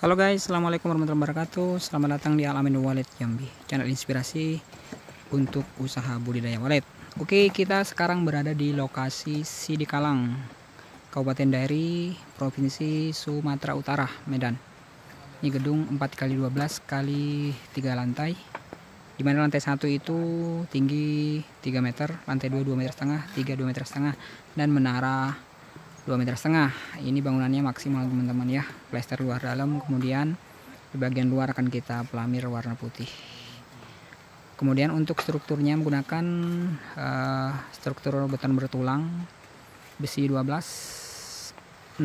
Halo guys, assalamualaikum warahmatullahi wabarakatuh. Selamat datang di Al-Amin Wallet Jambi, channel inspirasi untuk usaha budidaya walet. Oke, kita sekarang berada di lokasi Sidikalang, Kabupaten Dairi, Provinsi Sumatera Utara, Medan. Ini gedung 4x12 kali 3 lantai. Di mana lantai 1 itu tinggi 3 meter, lantai 2 2,5 meter, 3 2,5 meter, dan menara 2,5 meter. Ini bangunannya maksimal teman-teman ya, plester luar dalam, kemudian di bagian luar akan kita pelamir warna putih. Kemudian untuk strukturnya menggunakan struktur beton bertulang besi 12, 6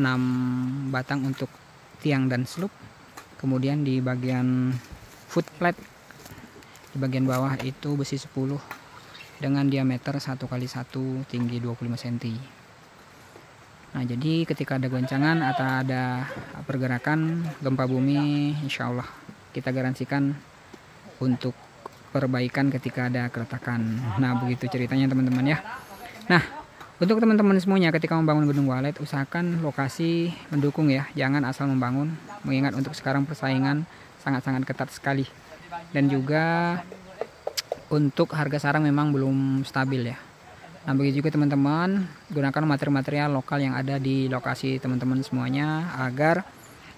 batang untuk tiang dan slup. Kemudian di bagian foot plate di bagian bawah itu besi 10 dengan diameter 1 x 1 tinggi 25 cm. Nah, jadi ketika ada goncangan atau ada pergerakan gempa bumi, insya Allah kita garansikan untuk perbaikan ketika ada keretakan. Nah, begitu ceritanya teman-teman ya. Nah, untuk teman-teman semuanya ketika membangun gedung walet, usahakan lokasi mendukung ya, jangan asal membangun. Mengingat untuk sekarang persaingan sangat-sangat ketat sekali. Dan juga untuk harga sarang memang belum stabil ya. Nah, begitu juga teman-teman, gunakan material-material lokal yang ada di lokasi teman-teman semuanya agar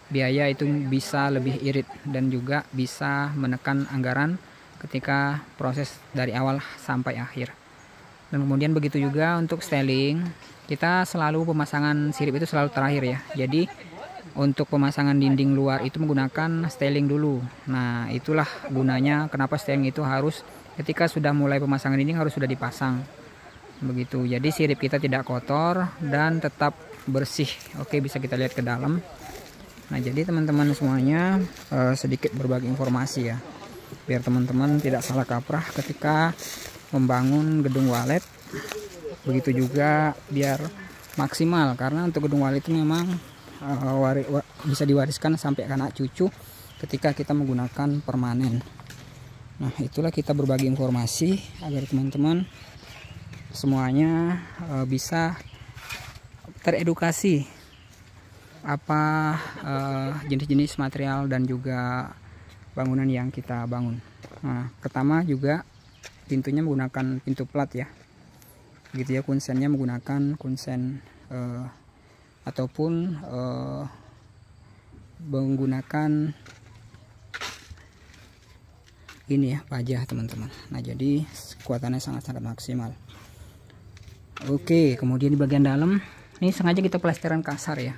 biaya itu bisa lebih irit dan juga bisa menekan anggaran ketika proses dari awal sampai akhir. Dan kemudian begitu juga untuk styling, kita selalu pemasangan sirip itu selalu terakhir ya. Jadi untuk pemasangan dinding luar itu menggunakan styling dulu. Nah, itulah gunanya kenapa styling itu harus ketika sudah mulai pemasangan dinding harus sudah dipasang. Begitu, jadi sirip kita tidak kotor dan tetap bersih. Oke, bisa kita lihat ke dalam. Nah, jadi teman-teman semuanya sedikit berbagi informasi ya, biar teman-teman tidak salah kaprah ketika membangun gedung walet. Begitu juga biar maksimal, karena untuk gedung walet itu memang bisa diwariskan sampai ke anak cucu ketika kita menggunakan permanen. Nah, itulah kita berbagi informasi agar teman-teman semuanya bisa teredukasi apa jenis-jenis material dan juga bangunan yang kita bangun. Nah, pertama juga pintunya menggunakan pintu plat ya, gitu ya. Kunsennya menggunakan kunsen ataupun menggunakan ini ya, pajah teman-teman. Nah, jadi kekuatannya sangat-sangat maksimal. Oke, kemudian di bagian dalam ini sengaja kita plesteran kasar ya.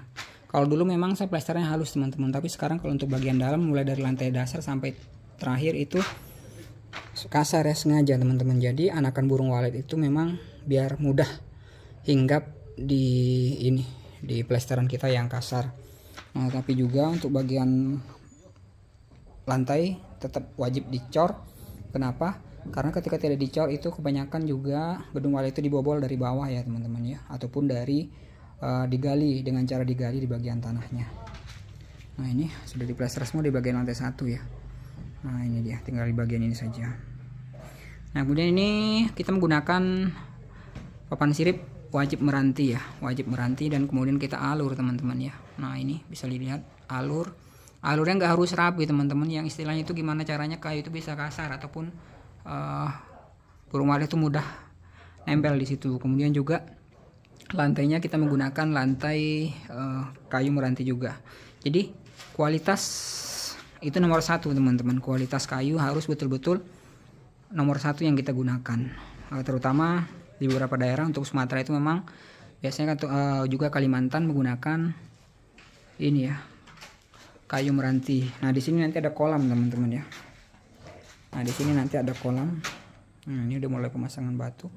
Kalau dulu memang saya plesternya halus teman-teman, tapi sekarang kalau untuk bagian dalam mulai dari lantai dasar sampai terakhir itu kasar ya, sengaja teman-teman. Jadi anakan burung walet itu memang biar mudah hinggap di plesteran kita yang kasar. Nah, tapi juga untuk bagian lantai tetap wajib dicor. Kenapa? Karena ketika tidak dicor itu kebanyakan juga gedung walet itu dibobol dari bawah ya teman-teman ya, ataupun dari digali dengan cara digali di bagian tanahnya. Nah, ini sudah diplester semua di bagian lantai 1 ya. Nah, ini dia, tinggal di bagian ini saja. Nah, kemudian ini kita menggunakan papan sirip wajib meranti ya, wajib meranti, dan kemudian kita alur teman-teman ya. Nah, ini bisa dilihat alurnya nggak harus rapi teman-teman, yang istilahnya itu gimana caranya kayu itu bisa kasar ataupun burung walet itu mudah nempel di situ. Kemudian juga lantainya kita menggunakan lantai kayu meranti juga. Jadi kualitas itu nomor 1 teman-teman. Kualitas kayu harus betul-betul nomor 1 yang kita gunakan. Terutama di beberapa daerah, untuk Sumatera itu memang biasanya juga Kalimantan menggunakan ini ya, kayu meranti. Nah, di sini nanti ada kolam teman-teman ya. Nah, di sini nanti ada kolam. Nah, ini udah mulai pemasangan batu.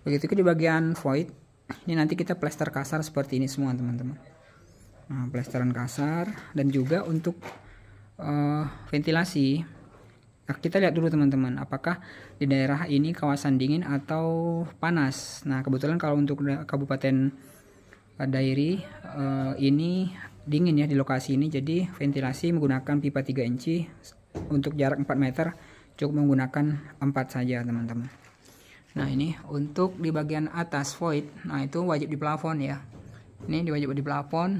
Begitu ke di bagian void. Ini nanti kita plester kasar seperti ini semua teman-teman. Nah, plesteran kasar, dan juga untuk ventilasi. Nah, kita lihat dulu teman-teman, apakah di daerah ini kawasan dingin atau panas. Nah, kebetulan kalau untuk Kabupaten Dairi ini dingin ya di lokasi ini. Jadi ventilasi menggunakan pipa 3 inci untuk jarak 4 meter. Cukup menggunakan 4 saja teman-teman. Nah, ini untuk di bagian atas void, nah itu wajib di plafon ya. Ini wajib di plafon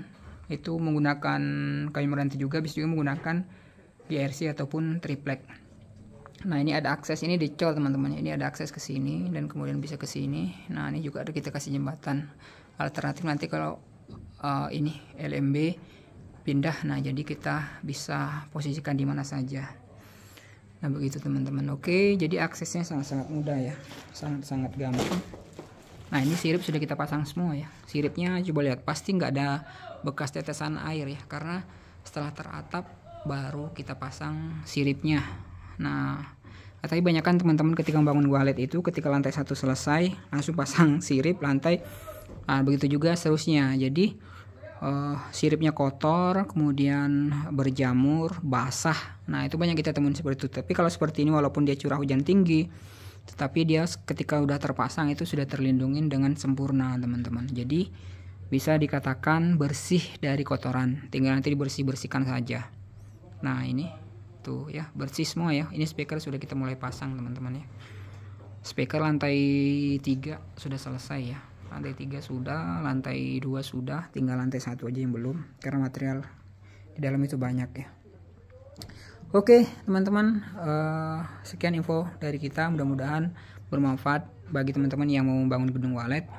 itu menggunakan kayu meranti juga, bisa juga menggunakan GRC ataupun triplek. Nah ini ada akses, ini dicol teman-teman, ini ada akses ke sini dan kemudian bisa ke sini. Nah ini juga ada kita kasih jembatan alternatif nanti kalau ini LMB pindah, nah jadi kita bisa posisikan di mana saja. Nah begitu teman-teman. Oke, jadi aksesnya sangat-sangat mudah ya, sangat-sangat gampang. Nah ini sirip sudah kita pasang semua ya. Siripnya coba lihat, pasti nggak ada bekas tetesan air ya, karena setelah teratap baru kita pasang siripnya. Nah tapi banyak kan teman-teman ketika membangun walet itu, ketika lantai 1 selesai langsung pasang sirip lantai, nah begitu juga seterusnya. Jadi siripnya kotor, kemudian berjamur, basah. Nah itu banyak kita temuin seperti itu. Tapi kalau seperti ini walaupun dia curah hujan tinggi, tetapi dia ketika udah terpasang itu sudah terlindungi dengan sempurna teman-teman. Jadi bisa dikatakan bersih dari kotoran, tinggal nanti dibersih-bersihkan saja. Nah ini tuh ya, bersih semua ya. Ini speaker sudah kita mulai pasang teman-teman ya. Speaker lantai 3 sudah selesai ya. Lantai 3 sudah, lantai 2 sudah, tinggal lantai 1 aja yang belum, karena material di dalam itu banyak ya. Oke teman-teman, sekian info dari kita, mudah-mudahan bermanfaat bagi teman-teman yang mau membangun gedung walet.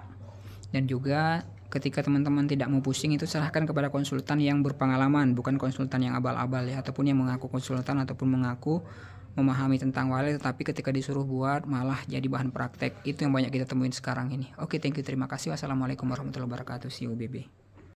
Dan juga ketika teman-teman tidak mau pusing itu serahkan kepada konsultan yang berpengalaman, bukan konsultan yang abal-abal ya, ataupun yang mengaku konsultan ataupun mengaku memahami tentang walet, tetapi ketika disuruh buat malah jadi bahan praktek. Itu yang banyak kita temuin sekarang ini. Oke, thank you, terima kasih. Wassalamualaikum warahmatullahi wabarakatuh. See you, baby.